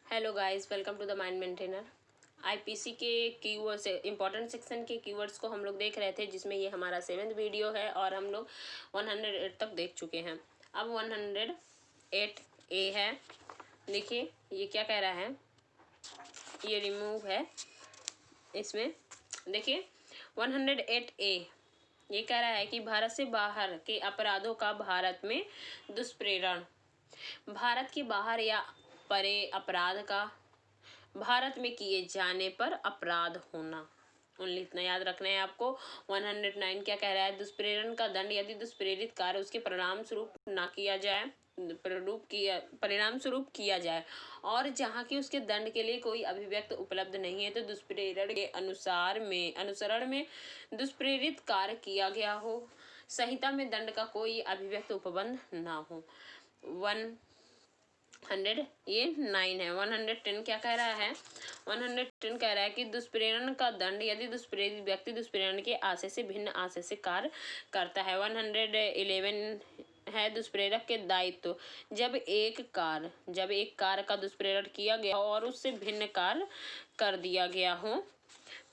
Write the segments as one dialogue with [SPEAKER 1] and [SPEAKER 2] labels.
[SPEAKER 1] Hello guys, welcome to the mind maintainer. IPC के keywords, important section के keywords को हम लोग देख रहे थे, जिसमें ये हमारा 7th वीडियो है और हम लोग 108 तक देख चुके हैं। अब 108 ए है। देखिए ये क्या कह रहा है, ये रिमूव है इसमें। देखिए 108 ए ये कह रहा है कि भारत से बाहर के अपराधों का भारत में दुष्प्रेरण। भारत के बाहर या परे अपराध का भारत में किए जाने पर अपराध होना। ओनली इतना याद रखना है आपको। 109 क्या कह रहा है, दुष्प्रेरण का दंड यदि दुष्प्रेरित कार्य उसके परिणाम स्वरूप ना किया जाए, परिणाम स्वरूप किया जाए और जहाँ की उसके दंड के लिए कोई अभिव्यक्त उपलब्ध नहीं है, तो दुष्प्रेरण के अनुसरण में दुष्प्रेरित कार्य किया गया हो, संहिता में दंड का कोई अभिव्यक्त उपबंध ना हो। 109 है। 110 क्या कह रहा है, 110 कह रहा है कि दुष्प्रेरण का दंड यदि दुष्प्रेरित व्यक्ति दुष्प्रेरण के आशय से भिन्न आशय से कार्य करता है। 111 है दुष्प्रेरक के दायित्व। जब एक कार्य का दुष्प्रेरण किया गया और उससे भिन्न कार्य कर दिया गया हो।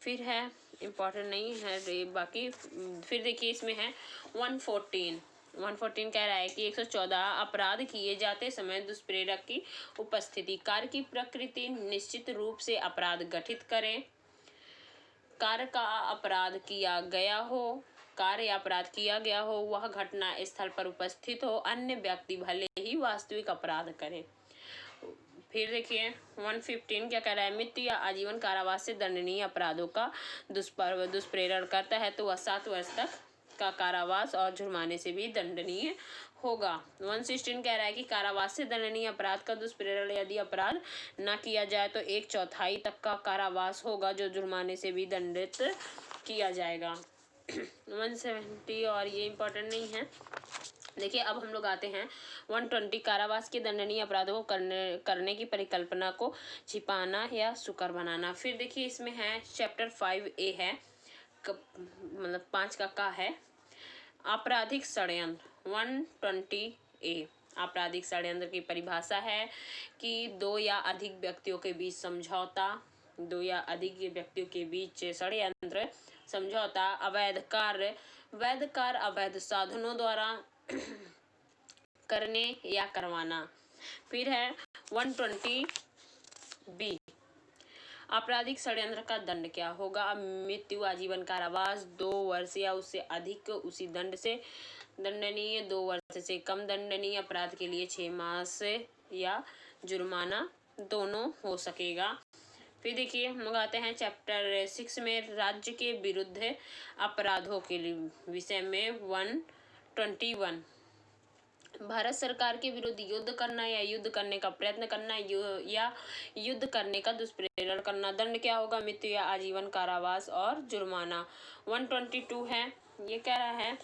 [SPEAKER 1] फिर है, इम्पोर्टेंट नहीं है बाकी। फिर देखिए इसमें है 114 कह रहा है कि 114 अपराध किए जाते समय दुष्प्रेरक की उपस्थिति। कार्य की प्रकृति निश्चित रूप से अपराध गठित करे। कार्य का अपराध किया गया हो, कार्य या अपराध किया गया हो, वह घटना स्थल पर उपस्थित हो, अन्य व्यक्ति भले ही वास्तविक अपराध करे। फिर देखिए 115 क्या कह रहा है, मृत्यु या आजीवन कारावास से दंडनीय अपराधों का दुष्प्रेरण करता है तो वह 7 वर्ष तक का कारावास और जुर्माने से भी दंडनीय होगा। 116 कह रहा है कि कारावास से दंडनीय अपराध का दुष्प्रेरण यदि अपराध न किया जाए तो 1/4 तक का कारावास होगा, जो जुर्माने से भी दंडित किया जाएगा। 170 और ये इम्पोर्टेंट नहीं है। देखिए अब हम लोग आते हैं 120 कारावास के दंडनीय अपराधों को करने की परिकल्पना को छिपाना या सुकर बनाना। फिर देखिए इसमें है चैप्टर 5A है, मतलब 5 का है, आपराधिक षड्यंत्र। 120A आपराधिक षड्यंत्र की परिभाषा है कि दो या अधिक व्यक्तियों के बीच षड्यंत्र, समझौता, अवैध कार्य, वैध कार्य अवैध साधनों द्वारा करने या करवाना। फिर है 120B आपराधिक षड्यंत्र का दंड क्या होगा, मृत्यु, आजीवन कारावास, 2 वर्ष या उससे अधिक उसी दंड से दंडनीय, 2 वर्ष से कम दंडनीय, अपराध के लिए 6 मास या जुर्माना दोनों हो सकेगा। फिर देखिए हम लोग आते हैं चैप्टर 6 में, राज्य के विरुद्ध अपराधों के विषय में 121 भारत सरकार के विरुद्ध युद्ध करना या युद्ध करने का प्रयत्न करना या युद्ध करने का दुष्प्रेरण करना। दंड क्या होगा, मृत्यु या आजीवन कारावास और जुर्माना। 122 है, ये कह रहा है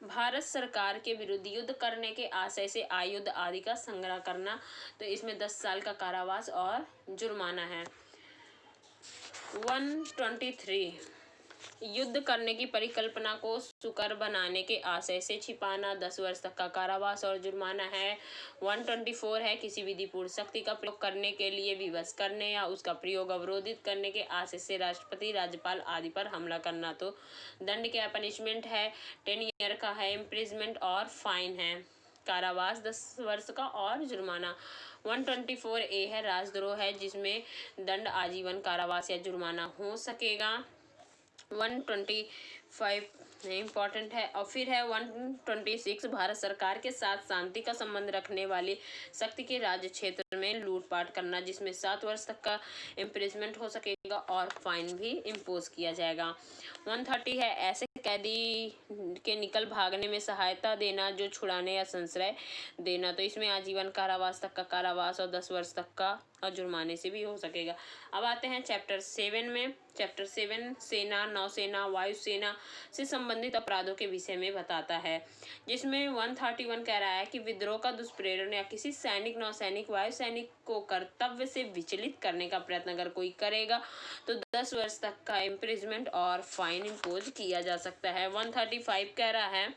[SPEAKER 1] भारत सरकार के विरुद्ध युद्ध करने के आशय से आयुध आदि का संग्रह करना, तो इसमें 10 साल का कारावास और जुर्माना है। 123 युद्ध करने की परिकल्पना को सुकर बनाने के आशय से छिपाना, 10 वर्ष तक का कारावास और जुर्माना है। 124 है किसी विधिपूर्ण शक्ति का प्रयोग करने के लिए विवश करने या उसका प्रयोग अवरोधित करने के आशय से राष्ट्रपति, राज्यपाल आदि पर हमला करना, तो दंड क्या पनिशमेंट है, 10 ईयर का है, इम्प्रिजमेंट और फाइन है, कारावास 10 वर्ष का और जुर्माना। 124A है राजद्रोह है, जिसमें दंड आजीवन कारावास या जुर्माना हो सकेगा। 125 इम्पॉर्टेंट है। और फिर है 126 भारत सरकार के साथ शांति का संबंध रखने वाली शक्ति के राज्य क्षेत्र में लूटपाट करना, जिसमें 7 वर्ष तक का इम्प्रिजमेंट हो सकेगा और फाइन भी इम्पोज किया जाएगा। 130 है ऐसे कैदी के निकल भागने में सहायता देना जो छुड़ाने या संश्रय देना, तो इसमें आजीवन कारावास तक का कारावास और 10 वर्ष तक का और जुर्माने से भी हो सकेगा। अब आते हैं चैप्टर 7 में। चैप्टर 7 सेना, नौसेना, वायुसेना से संबंधित अपराधों के विषय में बताता है, जिसमें 131 कह रहा है कि विद्रोह का दुष्प्रेरण या किसी सैनिक, नौसैनिक, वायुसैनिक को कर्तव्य से विचलित करने का प्रयत्न अगर कोई करेगा तो 10 वर्ष तक का इम्प्रिजमेंट और फाइन इम्पोज किया जा सकता है। 135 कह रहा है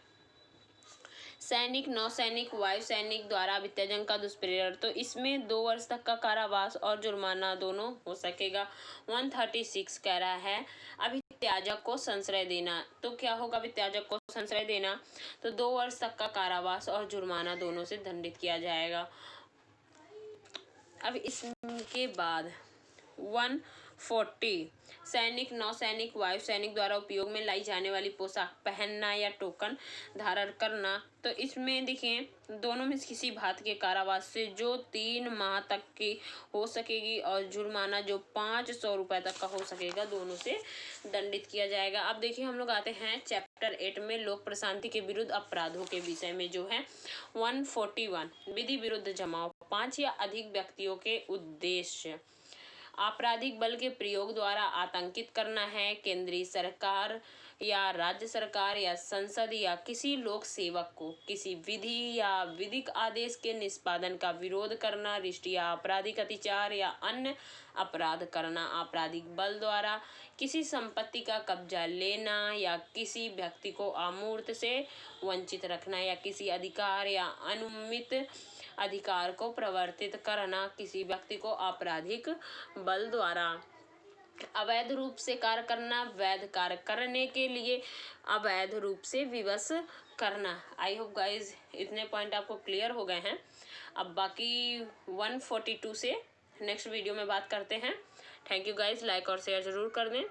[SPEAKER 1] सैनिक, नौसैनिक, वायुसैनिक द्वारा अभित्यजन का दुष्प्रेरण, तो इसमें 2 वर्ष तक का कारावास और जुर्माना दोनों हो सकेगा। 136 कह रहा है अभित्याजक को संश्रय देना, तो क्या होगा अभित्याजक को संश्रय देना, तो 2 वर्ष तक का कारावास और जुर्माना दोनों से दंडित किया जाएगा। अब इसके बाद 140 सैनिक, नौसैनिक, वायुसैनिक द्वारा उपयोग में लाई जाने वाली पोशाक पहनना या टोकन धारण करना, तो इसमें देखिए दोनों में किसी भांति के कारावास से जो 3 माह तक की हो सकेगी और जुर्माना जो 500 रुपये तक का हो सकेगा, दोनों से दंडित किया जाएगा। अब देखिए हम लोग आते हैं चैप्टर 8 में लोक प्रशांति के विरुद्ध अपराधों के विषय में, जो है 141 विधि विरुद्ध जमाव, 5 या अधिक व्यक्तियों के उद्देश्य। आपराधिक बल के प्रयोग द्वारा आतंकित करना है, केंद्रीय सरकार या राज्य सरकार या संसद या किसी लोक सेवक को किसी विधि या विधिक आदेश के निष्पादन का विरोध करना, रिष्ट या आपराधिक अत्याचार या अन्य अपराध करना, आपराधिक बल द्वारा किसी संपत्ति का कब्जा लेना या किसी व्यक्ति को अमूर्त से वंचित रखना या किसी अधिकार या अनुमित अधिकार को प्रवर्तित करना, किसी व्यक्ति को आपराधिक बल द्वारा अवैध रूप से कार्य करना, वैध कार्य करने के लिए अवैध रूप से विवश करना। आई होप गाइज इतने पॉइंट आपको क्लियर हो गए हैं। अब बाकी 142 से नेक्स्ट वीडियो में बात करते हैं। थैंक यू गाइज, लाइक और शेयर जरूर कर दें।